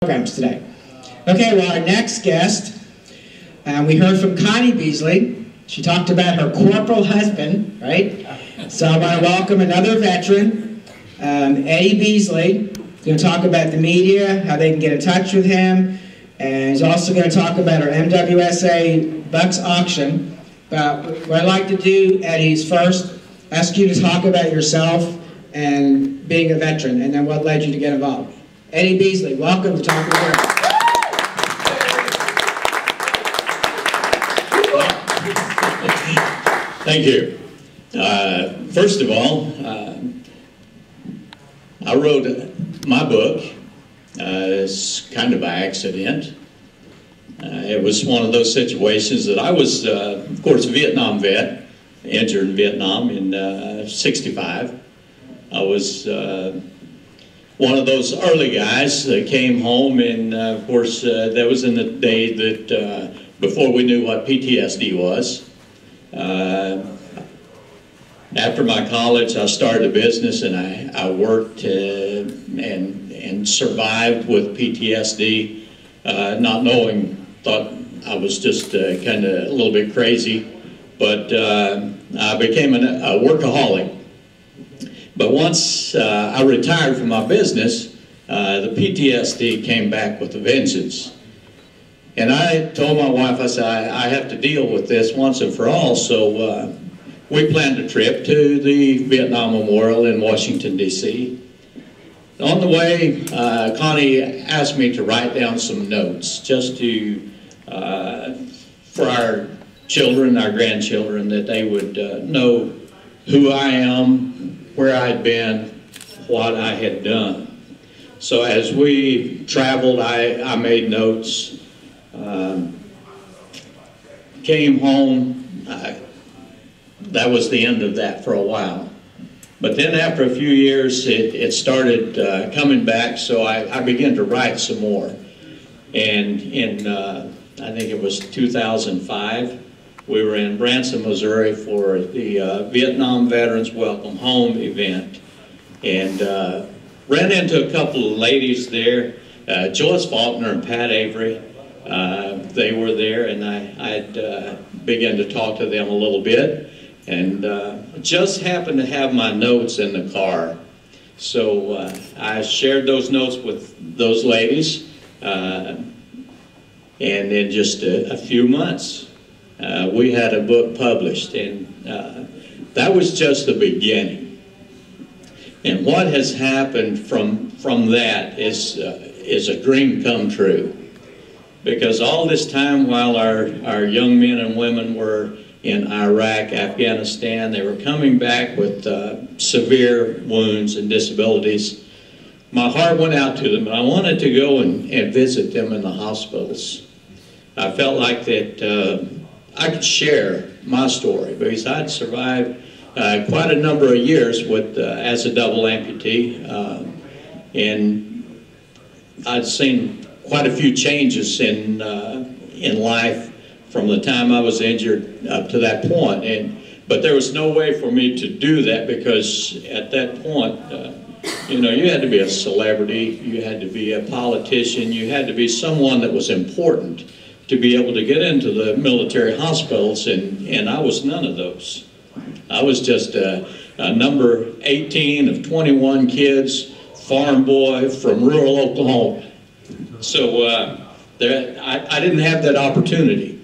Programs today. Okay, well, our next guest, we heard from Connie Beesley. She talked about her corporal husband, right? So I want to welcome another veteran, Eddie Beesley. He's going to talk about the media, how they can get in touch with him, and he's also going to talk about our MWSA Bucks auction. But what I'd like to do, Eddie, is first ask you to talk about yourself and being a veteran, and then what led you to get involved. Eddie Beesley, welcome to Talk With Her. Thank you. First of all, I wrote my book. It's kind of by accident. It was one of those situations that I was, of course, a Vietnam vet, injured in Vietnam in '65. I was one of those early guys that came home, and of course that was in the day that before we knew what PTSD was. After my college, I started a business, and I worked and survived with PTSD, not knowing, thought I was just kind of a little bit crazy, but I became a workaholic. But once I retired from my business, the PTSD came back with a vengeance. And I told my wife, I said, I have to deal with this once and for all. So we planned a trip to the Vietnam Memorial in Washington, D.C. On the way, Connie asked me to write down some notes just to, for our children, our grandchildren, that they would know who I am, where I'd been, what I had done. So as we traveled, I made notes, came home. That was the end of that for a while. But then after a few years, it started coming back, so I began to write some more. And in, I think it was 2005, we were in Branson, Missouri for the Vietnam Veterans Welcome Home event, and ran into a couple of ladies there, Joyce Faulkner and Pat Avery. They were there, and I began to talk to them a little bit, and just happened to have my notes in the car. So I shared those notes with those ladies, and in just a few months, we had a book published, and that was just the beginning. And what has happened from that is a dream come true. Because all this time while our young men and women were in Iraq, Afghanistan, they were coming back with severe wounds and disabilities. My heart went out to them, and I wanted to go and visit them in the hospitals. I felt like that I could share my story, because I'd survived quite a number of years with as a double amputee, and I'd seen quite a few changes in life from the time I was injured up to that point. But there was no way for me to do that, because at that point, you know, you had to be a celebrity, you had to be a politician, you had to be someone that was important to be able to get into the military hospitals, and I was none of those. I was just a number 18 of 21 kids, farm boy from rural Oklahoma. So I didn't have that opportunity.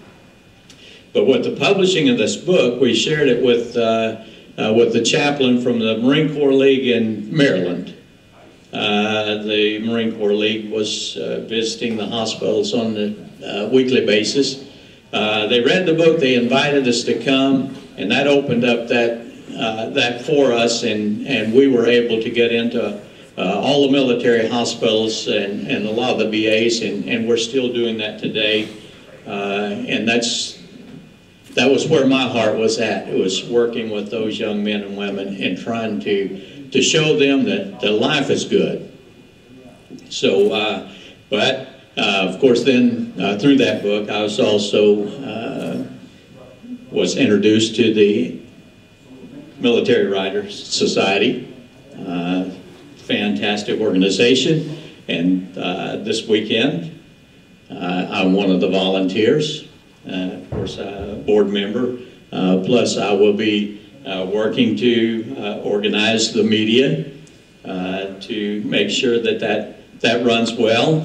But with the publishing of this book, we shared it with the chaplain from the Marine Corps League in Maryland. The Marine Corps League was visiting the hospitals on a weekly basis. They read the book, they invited us to come, and that opened up that for us, and we were able to get into all the military hospitals and a lot of the VAs, and we're still doing that today. And that was where my heart was at. It was working with those young men and women and trying to show them that life is good. So, of course, then through that book, I was also was introduced to the Military Writers Society, fantastic organization, And this weekend, I'm one of the volunteers, of course, a board member. Plus, I will be working to organize the media to make sure that that runs well.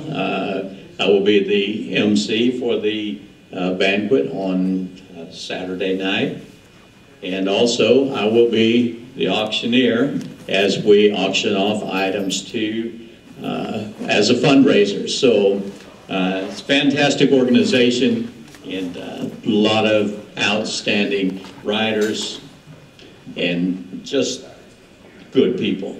I will be the MC for the banquet on Saturday night. And also, I will be the auctioneer as we auction off items to as a fundraiser. So it's a fantastic organization and a lot of outstanding riders and just good people.